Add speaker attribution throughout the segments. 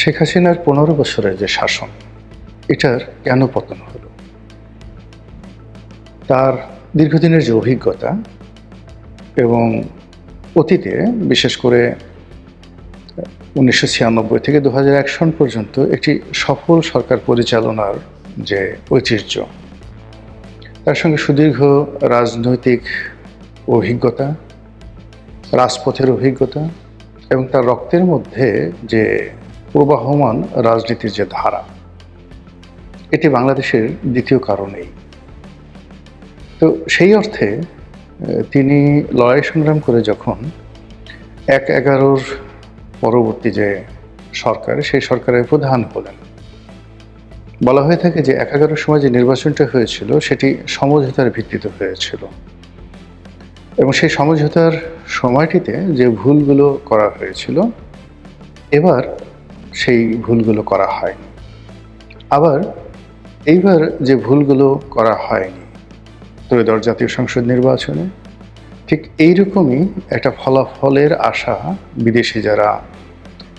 Speaker 1: শেখ হাসিনার ১৫ বছরের যে শাসন, এটার কেন পতন হলো? তার দীর্ঘদিনের যে অভিজ্ঞতা এবং অতীতে বিশেষ করে ১৯৯৬ থেকে ২০০১ সন পর্যন্ত একটি সফল সরকার পরিচালনার যে ঐতিহ্য, তার সঙ্গে সুদীর্ঘ রাজনৈতিক অভিজ্ঞতা, রাজপথের অভিজ্ঞতা এবং তার রক্তের মধ্যে যে প্রবাহমান রাজনীতির যে ধারা, এটি বাংলাদেশের দ্বিতীয় কারণেই। তো সেই অর্থে তিনি লড়াই সংগ্রাম করে যখন ১/১১ পরবর্তী যে সরকার, সেই সরকারের প্রধান হলেন, বলা হয়ে থাকে যে ১/১১ সময় যে নির্বাচনটা হয়েছিল সেটি সমঝোতার ভিত্তিতে হয়েছিল এবং সেই সমঝোতার সময়টিতে যে ভুলগুলো করা হয়েছিল, এবার সেই ভুলগুলো করা হয়নি। আবার এইবার যে ভুলগুলো করা হয়নি ত্রয়োদশ জাতীয় সংসদ নির্বাচনে, ঠিক এইরকমই একটা ফলাফলের আশা বিদেশি যারা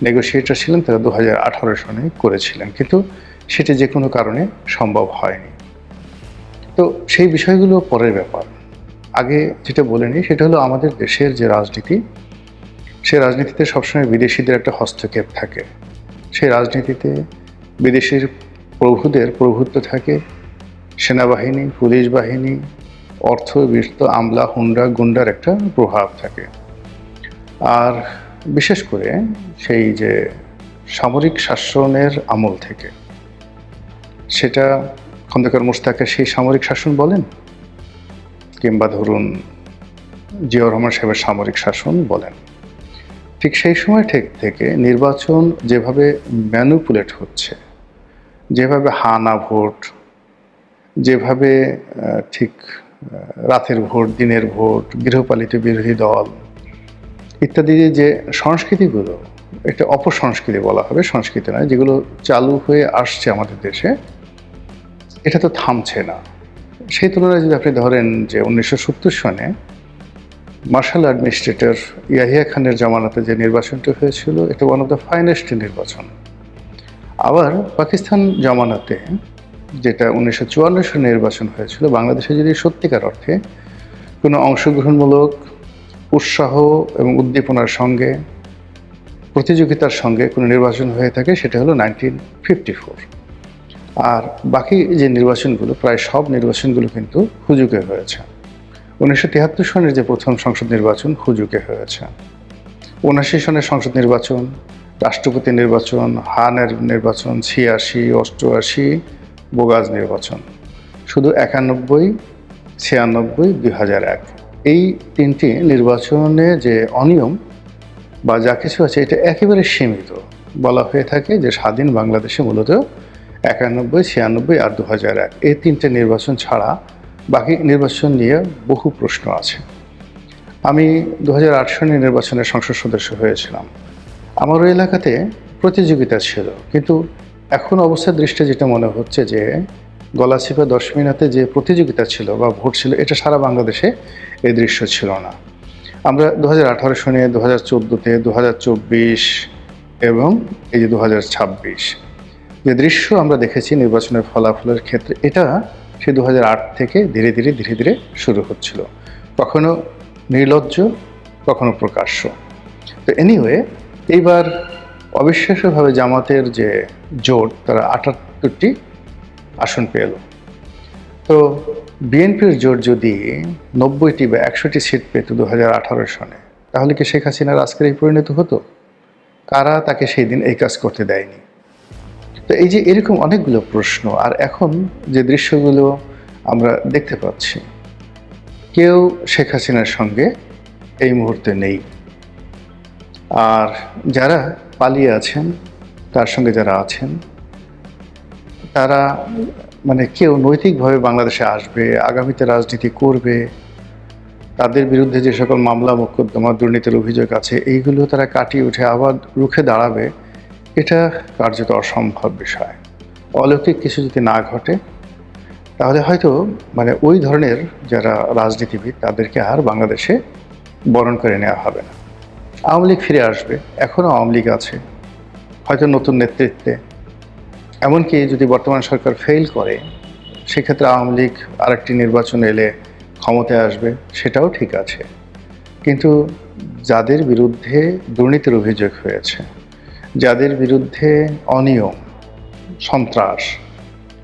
Speaker 1: নেগোসিয়েটর ছিলেন তারা ২০১৮ সনে করেছিলেন, কিন্তু সেটি যে কোনো কারণে সম্ভব হয়নি। তো সেই বিষয়গুলো পরের ব্যাপার। আগে যেটা বলে নিই সেটা হলো আমাদের দেশের যে রাজনীতি, সেই রাজনীতিতে সবসময় বিদেশিদের একটা হস্তক্ষেপ থাকে। সেই রাজনীতিতে বিদেশির প্রভুদের প্রভুত্ব থাকে, সেনাবাহিনী, পুলিশ বাহিনী, অর্থ, বিত্ত, আমলা, হুন্ডা, গুন্ডার একটা প্রভাব থাকে। আর বিশেষ করে সেই যে সামরিক শাসনের আমল থেকে, সেটা খন্দকার মোশতাকের সেই সামরিক শাসন বলেন, কিংবা ধরুন জিয়াউর রহমান সাহেবের সামরিক শাসন বলেন, ঠিক সেই সময় থেকে নির্বাচন যেভাবে ম্যানিপুলেট হচ্ছে, যেভাবে হা না ভোট, যেভাবে ঠিক রাতের ভোট, দিনের ভোট, গৃহপালিত বিরোধী দল ইত্যাদি যে সংস্কৃতিগুলো, একটা অপসংস্কৃতি বলা হবে, সংস্কৃতি নয়, যেগুলো চালু হয়ে আসছে আমাদের দেশে, এটা তো থামছে না। সেই তুলনায় যদি আপনি ধরেন যে ১৯৭০ সনে মার্শাল অ্যাডমিনিস্ট্রেটর ইয়াহিয়া খানের জামানাতে যে নির্বাচনটি হয়েছিল, এটা ওয়ান অফ দ্য ফাইনেস্ট নির্বাচন। আবার পাকিস্তান জামানাতে যেটা ১৯৫৪ সনে নির্বাচন হয়েছিল, বাংলাদেশে যদি সত্যিকার অর্থে কোনো অংশগ্রহণমূলক উৎসাহ এবং উদ্দীপনার সঙ্গে, প্রতিযোগিতার সঙ্গে কোনো নির্বাচন হয়ে থাকে, সেটা হলো 1954। আর বাকি যে নির্বাচনগুলো, প্রায় সব নির্বাচনগুলো কিন্তু হুজুগে হয়েছে। ১৯৭৩ সনের যে প্রথম সংসদ নির্বাচন হুজুগে হয়েছে, ৭৯ সনের সংসদ নির্বাচন, রাষ্ট্রপতি নির্বাচন, হানের নির্বাচন, ৮৬, ৮৮, বোগাজ নির্বাচন, শুধু ৯১, ৯৬, ২০০১, এই তিনটি নির্বাচনে যে অনিয়ম বা যা কিছু আছে, এটা একেবারে সীমিত। বলা হয়ে থাকে যে স্বাধীন বাংলাদেশে মূলত ৯১, ৯৬ আর ২০০১, এই তিনটে নির্বাচন ছাড়া বাকি নির্বাচন নিয়ে বহু প্রশ্ন আছে। আমি ২০০৮ সনের নির্বাচনে সংসদ সদস্য হয়েছিলাম। আমার ওই এলাকাতে প্রতিযোগিতা ছিল, কিন্তু এখন অবস্থার দৃষ্টিতে যেটা মনে হচ্ছে যে গলাচিপা দশমিনাতে যে প্রতিযোগিতা ছিল বা ভোট ছিল, এটা সারা বাংলাদেশে এই দৃশ্য ছিল না। আমরা ২০১৮ সনে, ২০১৪-তে, ২০২৪ এবং এই যে ২০২৬ যে দৃশ্য আমরা দেখেছি নির্বাচনের ফলাফলের ক্ষেত্রে, এটা সে ২০০৮ থেকে ধীরে ধীরে শুরু হচ্ছিল, কখনো নির্লজ্জ, কখনো প্রকাশ্য। তো এনিওয়ে, এইবার অবিশ্বাস্যভাবে জামাতের যে জোট, তারা ৭৮টি আসন পেল। তো বিএনপির জোট যদি ৯০টি বা ১০০টি সিট পেত ২০১৮ সনে, তাহলে কি শেখ হাসিনার আজকের এই পরিণত হতো? কারা তাকে সেই দিন এই কাজ করতে দেয়নি? তো এই যে এরকম অনেকগুলো প্রশ্ন। আর এখন যে দৃশ্যগুলো আমরা দেখতে পাচ্ছি, কেউ শেখ হাসিনার সঙ্গে এই মুহূর্তে নেই। আর যারা পালিয়ে আছেন, তার সঙ্গে যারা আছেন, তারা কেউ নৈতিকভাবে বাংলাদেশে আসবে, আগামীতে রাজনীতি করবে, তাদের বিরুদ্ধে যে সকল মামলা মোকদ্দমা, দুর্নীতির অভিযোগ আছে, এইগুলো তারা কাটিয়ে উঠে আবার রুখে দাঁড়াবে, এটা কার্যত অসম্ভব বিষয়। অলৌকিক কিছু যদি না ঘটে, তাহলে হয়তো ওই ধরনের যারা রাজনীতিবিদ, তাদেরকে আর বাংলাদেশে বরণ করে নেওয়া হবে না। আওয়ামী লীগ ফিরে আসবে, এখনও আওয়ামী লীগ আছে, হয়তো নতুন নেতৃত্বে, এমনকি যদি বর্তমান সরকার ফেল করে সেক্ষেত্রে আওয়ামী লীগ আরেকটি নির্বাচন এলে ক্ষমতায় আসবে, সেটাও ঠিক আছে। কিন্তু যাদের বিরুদ্ধে দুর্নীতির অভিযোগ হয়েছে, যাদের বিরুদ্ধে অনিয়ম, সন্ত্রাস,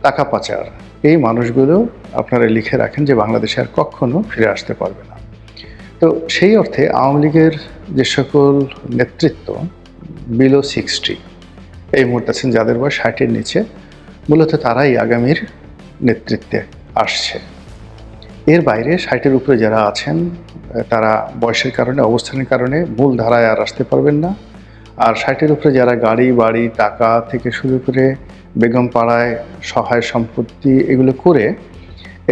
Speaker 1: টাকা পাচার, এই মানুষগুলো আপনারা লিখে রাখেন যে বাংলাদেশে আর কখনো ফিরে আসতে পারবে না। তো সেই অর্থে আওয়ামী লীগের যে সকল নেতৃত্ব বিলো 60 এই মুহূর্তে আছেন, যাদের বয়স 60-এর নিচে, মূলত তারাই আগামীর নেতৃত্বে আসছে। এর বাইরে 60-এর উপরে যারা আছেন তারা বয়সের কারণে, অবস্থানের কারণে মূল ধারায় আর আসতে পারবেন না। আর 60-এর উপরে যারা গাড়ি বাড়ি টাকা থেকে শুরু করে বেগম পাড়ায় সহায় সম্পত্তি এগুলো করে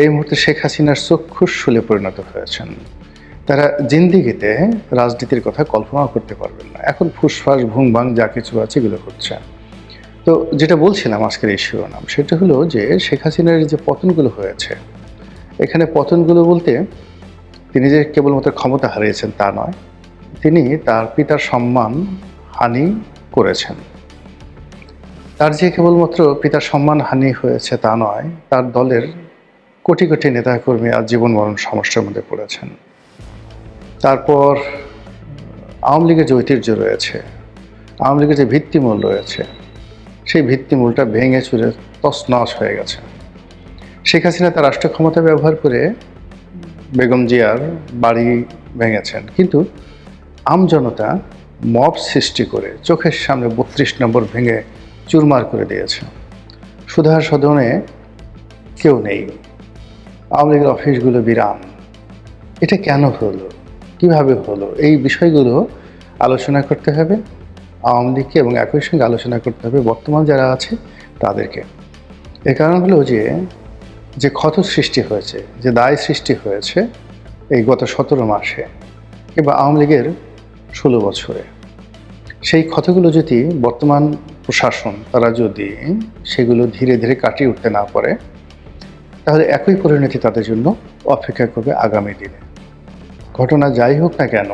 Speaker 1: এই মুহূর্তে শেখ হাসিনার চক্ষুশূলে পরিণত হয়েছেন, তারা জিন্দিগিতে রাজনীতির কথা কল্পনাও করতে পারবেন না। এখন ফুসফাস ভুংভাং যা কিছু আছে এগুলো হচ্ছে। তো যেটা বলছিলাম আজকের এই শিরোনাম, সেটা হলো যে শেখ হাসিনার যে পতনগুলো হয়েছে, এখানে পতনগুলো বলতে তিনি যে কেবলমাত্র ক্ষমতা হারিয়েছেন তা নয়, তিনি তার পিতার সম্মান হানি করেছেন। তার যে কেবলমাত্র পিতার সম্মান হানি হয়েছে তা নয়, তার দলের কোটি কোটি নেতাকর্মী আজ জীবন মরণ সমস্যার মধ্যে পড়েছেন। তারপর আওয়ামী লীগের যে ঐতিহ্য রয়েছে, আওয়ামী লীগের যে ভিত্তিমূল রয়েছে, সেই ভিত্তিমূলটা ভেঙে চুরে তছনছ হয়ে গেছে। শেখ হাসিনা তার রাষ্ট্র ক্ষমতা ব্যবহার করে বেগম জিয়ার বাড়ি ভেঙেছেন, কিন্তু আমজনতা মব সৃষ্টি করে চোখের সামনে 32 নম্বর ভেঙে চুরমার করে দিয়েছে। সুধার সদনে কেউ নেই, আওয়ামী লীগের অফিসগুলো বিরান। এটা কেন হলো, কিভাবে হলো, এই বিষয়গুলো আলোচনা করতে হবে আওয়ামী লীগকে, এবং একই সঙ্গে আলোচনা করতে হবে বর্তমান যারা আছে তাদেরকে। এর কারণ হলো যে ক্ষত সৃষ্টি হয়েছে, যে দায় সৃষ্টি হয়েছে এই গত 17 মাসে কিংবা আওয়ামী লীগের 16 বছরে, সেই ক্ষতগুলো যদি বর্তমান প্রশাসন তারা যদি সেগুলো ধীরে ধীরে কাটিয়ে উঠতে না পারে, তাহলে একই পরিণতি তাদের জন্য অপেক্ষা করবে আগামী দিনে। ঘটনা যাই হোক না কেন,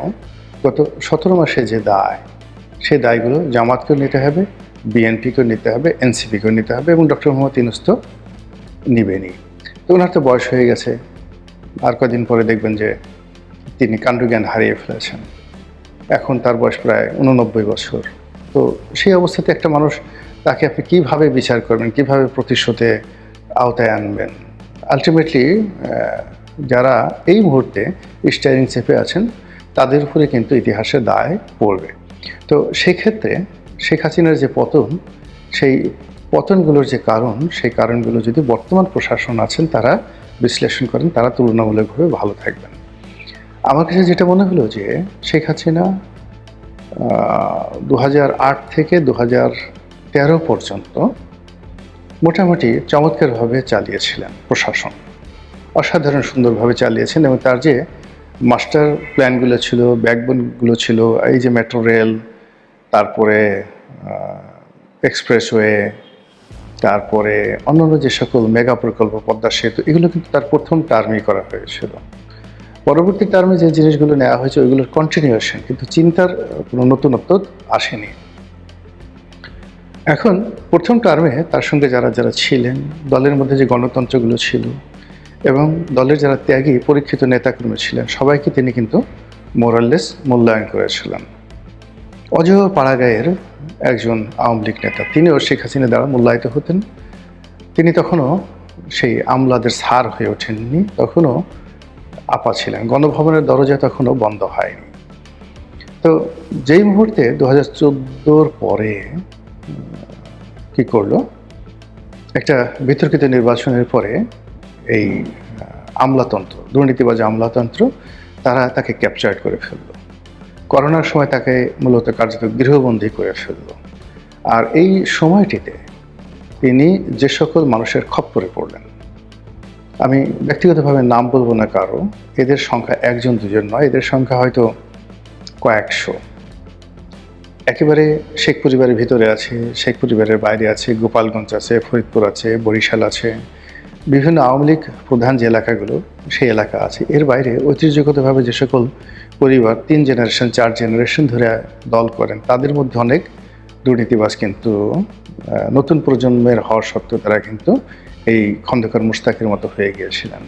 Speaker 1: গত 17 মাসে যে দায়, সেই দায়গুলো জামাতকেও নিতে হবে, বিএনপিকেও নিতে হবে, এনসিপিকেও নিতে হবে, এবং ডক্টর মোহাম্মদ ইউনূস তো নিবেনই। তো ওনার তো বয়স হয়ে গেছে, আর কদিন পরে দেখবেন যে তিনি কাণ্ডজ্ঞান হারিয়ে ফেলেছেন। এখন তার বয়স প্রায় 89 বছর। তো সেই অবস্থাতে একটা মানুষ, তাকে আপনি কীভাবে বিচার করবেন, কীভাবে প্রতিশোধে আওতায় আনবেন? আলটিমেটলি যারা এই মুহূর্তে স্টিয়ারিং চেপে আছেন তাদের উপরে কিন্তু ইতিহাসের দায় পড়বে। তো সেক্ষেত্রে শেখ হাসিনার যে পতন, সেই পতনগুলোর যে কারণ, সেই কারণগুলো যদি বর্তমান প্রশাসন আছেন তারা বিশ্লেষণ করেন, তারা তুলনামূলকভাবে ভালো থাকবেন। আমার কাছে যেটা মনে হলো যে শেখ হাসিনা 2008 থেকে 2013 পর্যন্ত মোটামুটি চমৎকারভাবে চালিয়েছিলেন প্রশাসন, অসাধারণ সুন্দরভাবে চালিয়েছেন, এবং তার যে মাস্টার প্ল্যানগুলো ছিল, ব্যাকবোনগুলো ছিল, এই যে মেট্রো রেল, তারপরে এক্সপ্রেসওয়ে, তারপরে অন্যান্য যে সকল মেগা প্রকল্প, পদ্মা সেতু, এগুলো কিন্তু তার প্রথম টার্মেই করা হয়েছিল। পরবর্তী টার্মে যে জিনিসগুলো নেওয়া হয়েছে ওইগুলোর কন্টিনিউয়েশন, কিন্তু চিন্তার কোনো নতুনত্ব আসেনি। এখন প্রথম টার্মে তার সঙ্গে যারা যারা ছিলেন, দলের মধ্যে যে গণতন্ত্রগুলো ছিল এবং দলের যারা ত্যাগী পরীক্ষিত নেতাকর্মী ছিলেন, সবাইকে তিনি কিন্তু মোরাললেস মূল্যায়ন করেছিলেন। অজয় পাড়াগাঁয়ের একজন আওয়ামী লীগ নেতা, তিনিও শেখ হাসিনা দ্বারা মূল্যায়িত হতেন। তিনি তখনও সেই আমলাদের ছাড় হয়ে ওঠেননি, তখনও আপা ছিলেন, গণভবনের দরজা তখনও বন্ধ হয়নি। তো যেই মুহূর্তে 2014 পরে কি করলো, একটা বিতর্কিত নির্বাচনের পরে এই আমলাতন্ত্র, দুর্নীতিবাজ আমলাতন্ত্র, তারা তাকে ক্যাপচার করে ফেললো। করোনার সময় তাকে মূলত কার্যত গৃহবন্দী করে ফেললো। আর এই সময়টিতে তিনি যে সকল মানুষের খপ্পরে পড়লেন, আমি ব্যক্তিগতভাবে নাম বলবো না কারো, এদের সংখ্যা একজন দুজন নয়, এদের সংখ্যা হয়তো কয়েকশো। একেবারে শেখ পরিবারের ভিতরে আছে, শেখ পরিবারের বাইরে আছে, গোপালগঞ্জ আছে, ফরিদপুর আছে, বরিশাল আছে, বিভিন্ন আওয়ামী লীগ প্রধান যে এলাকাগুলো সেই এলাকা আছে। এর বাইরে ঐতিহ্যগতভাবে যে সকল পরিবার 3 জেনারেশন 4 জেনারেশন ধরে দল করেন, তাদের মধ্যে অনেক দুর্নীতিবাজ কিন্তু নতুন প্রজন্মের হওয়া সত্ত্বেও তারা কিন্তু এই খন্দকার মুশতাকের মতো হয়ে গিয়েছিলেন।